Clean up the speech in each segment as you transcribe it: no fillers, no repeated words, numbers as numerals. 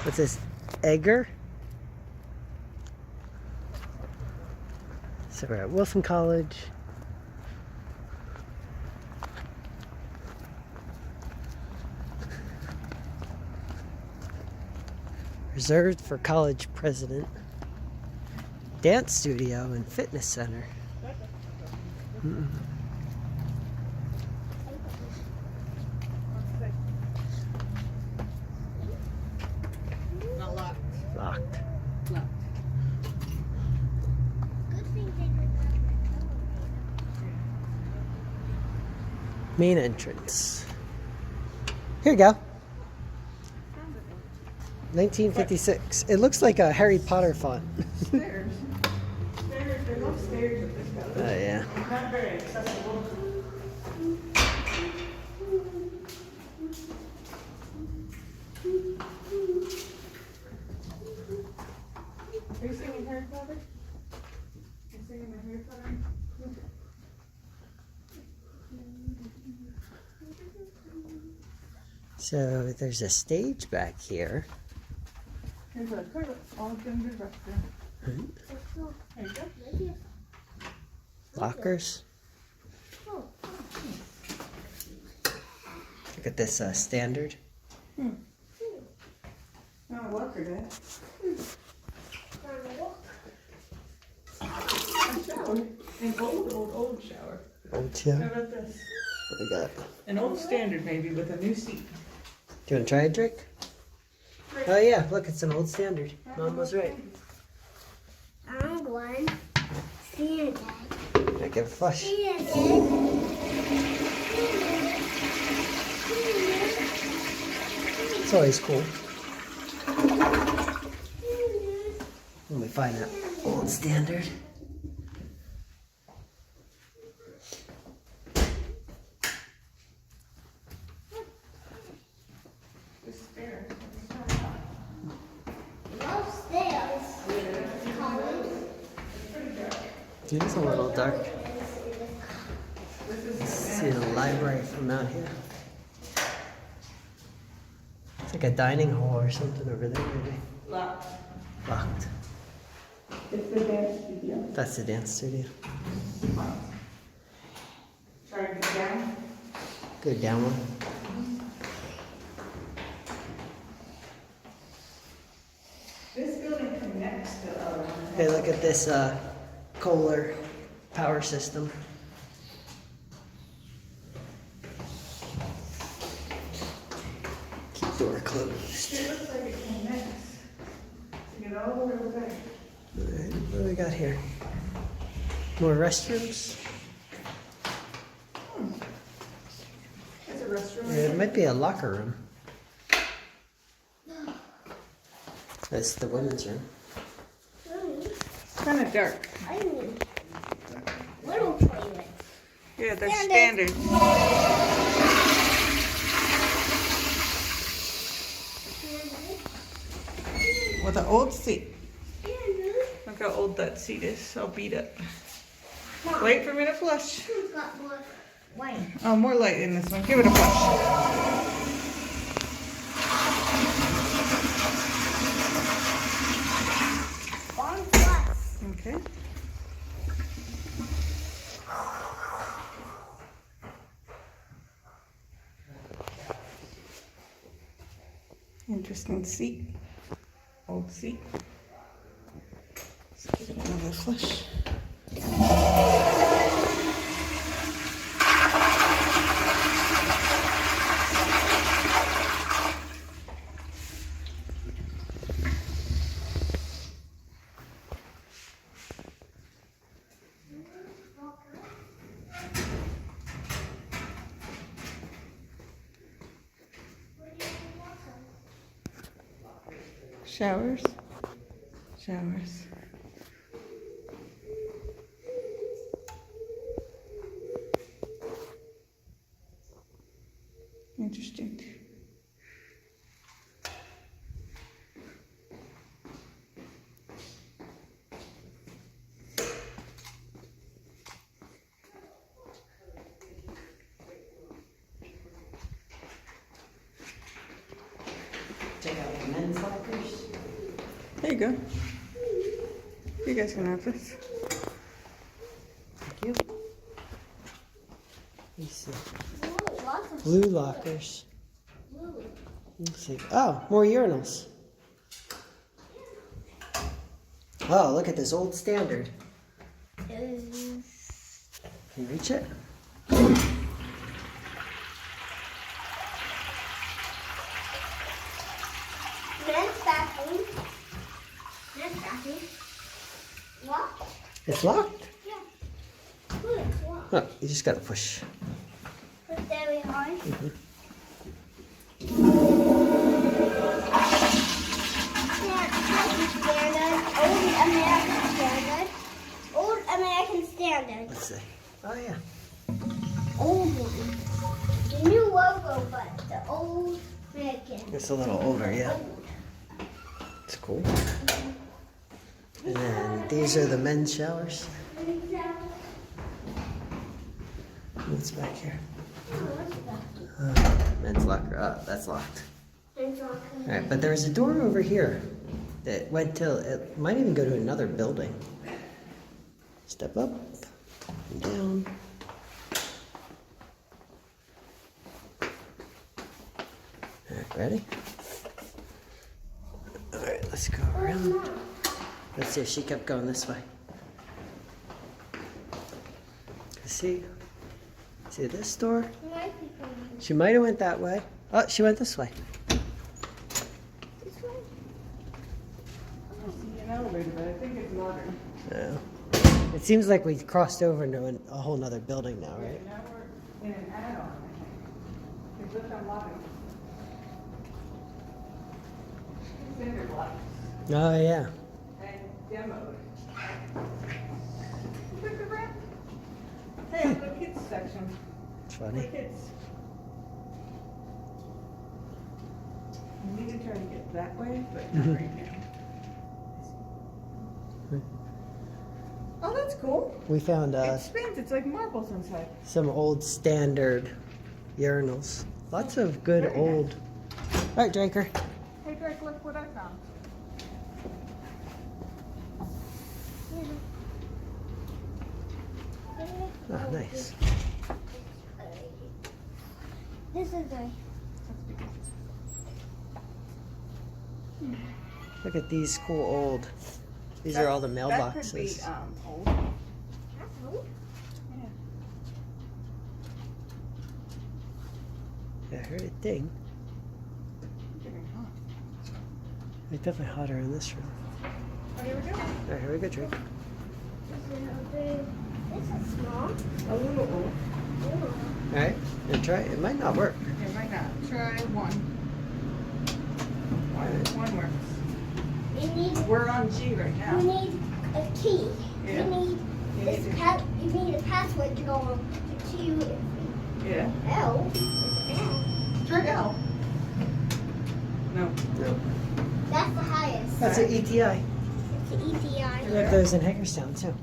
What's this? Egger? So we're at Wilson College. Reserved for college president. Dance studio and fitness center. Not locked. Locked. No. Main entrance. Here you go. 1956. It looks like a Harry Potter font. Stairs. Stairs. There's no stairs at this house. Oh yeah. Not very accessible. Are you singing Harry Potter? You singing the Harry Potter? So there's a stage back here. Here's a toilet, all gender restroom. There you go. Lockers. Look at this standard. Oh, locker that. A shower. An old shower. Old How chair. about this? What we got? An old standard maybe with a new seat. Do you want to try a drink? Oh yeah, look, it's an old standard. Mom was right. I'm going. See you again. I give a flush. See you again. It's always cool when we find that old standard. The stairs. Love stairs. It is a little dark. See the library from out here. It's like a dining hall or something over there, maybe. Locked. Locked. It's the dance studio. That's the dance studio. Try to get down. Go down one. This building connects to the other one. Hey, look at this Kohler power system. Keep door closed. It looks like it connects to get all the way over there. Alright, what do we got here? More restrooms? There's a restroom. Yeah, it might be a locker room. That's the women's room. Kind of dark. I need little toilet. Yeah, they're Standard. standard. With an old seat. Look how old that seat is. All beat up. Wait for me to flush. Who's got more white? Oh, more light in this one. Give it a flush. One plus. Okay. Interesting seat. Old seat. Let's give it another flush. Showers. Showers. Interesting. Check out the menu. men's lockers. There you go. You guys can have this. Thank you. Let's see. Ooh, lots of Blue lockers. blue. Let's see. Oh, more urinals. Oh, look at this old standard. Can you reach it? Men's bathroom. Men's bathroom. Locked? It's locked. Yeah. Ooh, it's locked. Oh, you just gotta push. Put very hard. Standard. Old American Standard. Let's see. Oh yeah. Old one. The new logo, but the old American. It's a little older, yeah. It's cool. And then these are the men's showers. What's back here? Men's locker. Oh, that's locked. All right, but there was a door over here that went to, it might even go to another building. Step up and down. All right, ready? All right, let's go around. Let's see if she kept going this way. See this door? She might have went that way. Oh, she went this way. This way? I see an elevator, but I think it's modern. No. It seems like we crossed over into a whole nother building now, right? Now we're in an add-on, I think. They look on modern. Standard locks. Oh, yeah. And demoed. Look at that. Hey, the kids section. It's The funny. kids. We need to try to get that way, but not right now. Oh, that's cool. We found It spins. It's like marbles inside. some old standard urinals. Lots of good old. All right, Draker. Hey, Drake, look what I found. Oh, nice. This is a. Look at these cool old. These are all the That mailboxes. could be old. That's old. Yeah. Yeah, I heard it ding. Getting hot. It's definitely hotter in this room. Oh, here we go. All right, here we go, Drake. This is small. A little old. Ooh. All right, and try it. It might not work. It might not. Try one. One works. We need. We're on G right We now. need a key. Yeah. We need You this. need You need a password to go on to Yeah. L. Try L. No. No. That's the highest. That's an ETI. It's the ETI. We have those in Hagerstown too.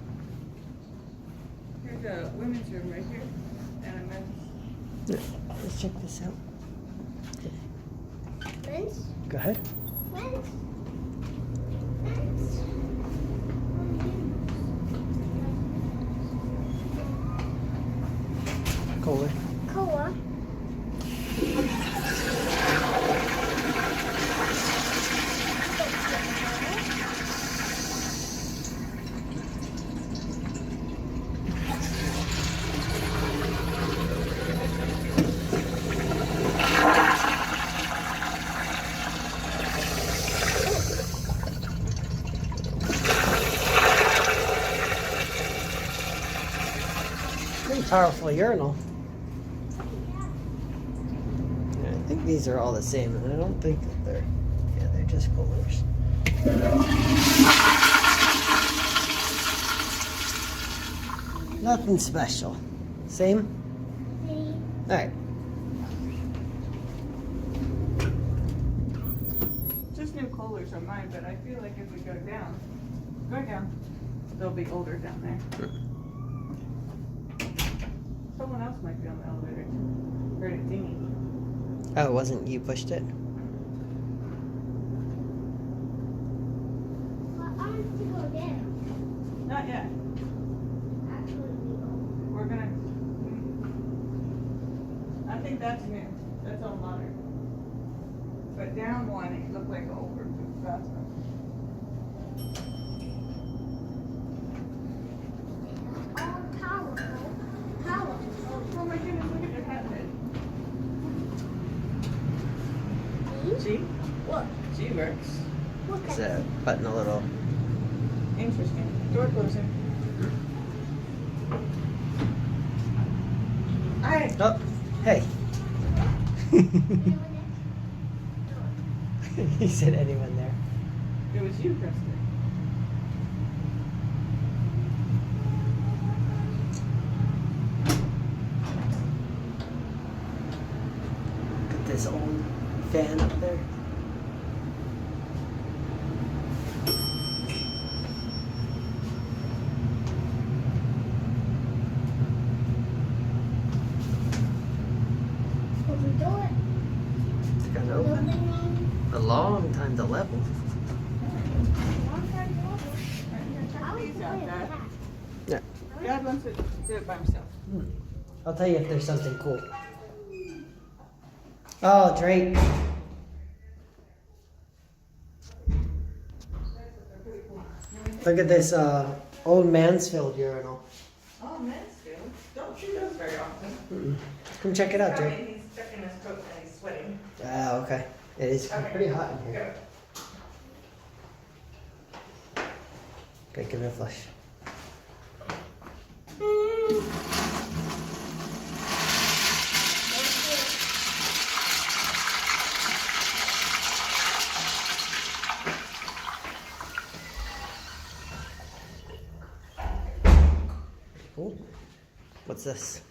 Here's a women's room right here. And a men's. Yeah. Let's check this out. Men's. Go ahead. Men's. Men's. Kohler. Kohler. Pretty powerful urinal. Yeah, I think these are all the same, and I don't think that they're. Yeah, they're just Kohlers. Nothing special. Same? Alright. Just new Kohlers on mine, but I feel like if we go down, they'll be older down there. Someone else might be on the elevator. Heard it dinging. Oh, it wasn't you pushed it? Not yet. Actually, We're gonna. I think that's new. That's all modern. But down one, it looked like an older bathroom. all powerful. Powerful. Oh my goodness, look at your hat head. See? See? Look. She works. Look Is at that button a little? Interesting. Door closing. Alright. Oh, hey. He said anyone there. It was you, Kristen. Look at this old fan up there. Open door. It's got to open. A long time to level. These out there. Yeah. Dad wants to do it by himself. I'll tell you if there's something cool. Oh, Drake. Look at this old Mansfield urinal. Oh, Mansfield. Don't see those very often. Come check it out, Drake. He's stuck in his coat and he's sweating. Ah, okay. It is pretty hot in here. Okay, give it a flush. Cool. What's this?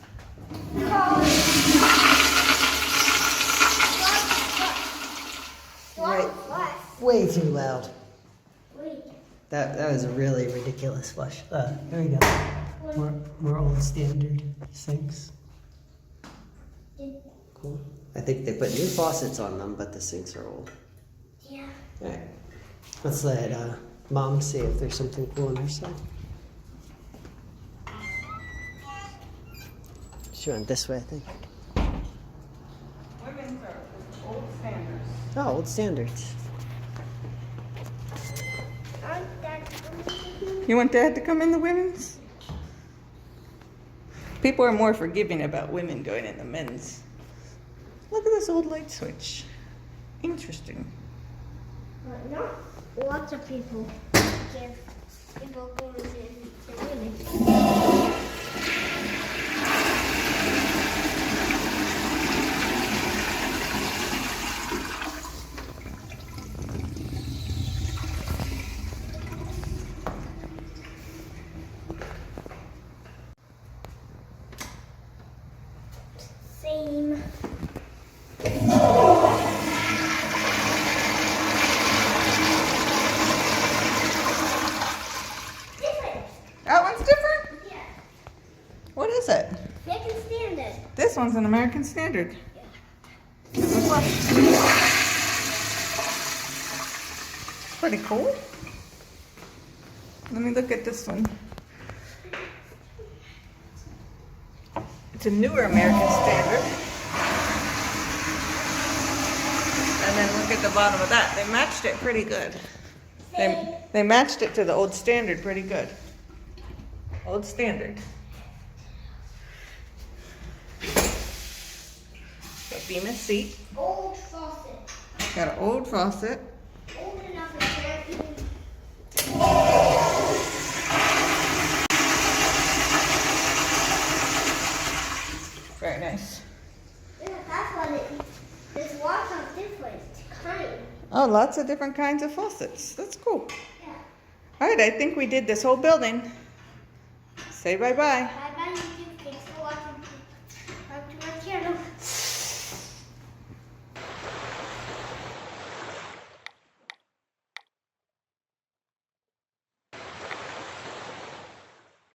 Way too loud. Wait. That was a really ridiculous flush. Here we go. More old standard sinks. Cool. I think they put new faucets on them, but the sinks are old. Yeah. Alright. Let's let Mom see if there's something cool on her side. She went this way, I think. Women's are old standards. Oh, old standards. You want Dad to come in the women's? People are more forgiving about women going in the men's. Look at this old light switch. Interesting. No, lots of people give people going to women. Same. That one's different? Yeah. What is it? American Standard. This one's an American Standard. Pretty cool. Let me look at this one. It's a newer American Standard. And then look at the bottom of that. They matched it pretty good. They matched it to the old Standard pretty good. Old Standard. The Bemis seat. Old faucet. Got an old faucet. Old enough to can't even. Very nice. Yeah, that's what it is. There's lots of different kinds. Oh, lots of different kinds of faucets. That's cool. Yeah. All right, I think we did this whole building. Say bye-bye. Bye